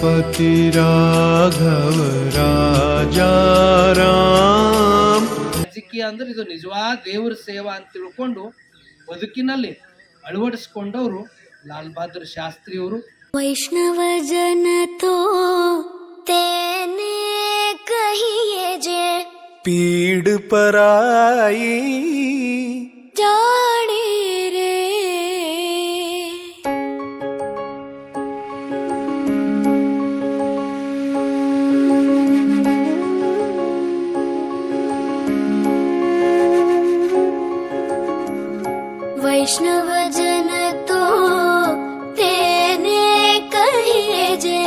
पति राघव राजा राम। ರಾಜಕೀಯ ಅಂದ್ರೆ ಇದು ನಿಜವಾದ ದೇವರ ಸೇವಾ ಅಂತ ತಿಳ್ಕೊಂಡು ಬದುಕಿನಲ್ಲಿ ಅಳವಡಿಸಿಕೊಂಡವರು ಲಾಲ್ ಬಹದ್ದೂರ್ ಶಾಸ್ತ್ರಿಯವರು. वैष्णव जन तो तेने कहिए जे पीड़ पराई जाने रे। वैष्णव जन तो तेने कहिए जे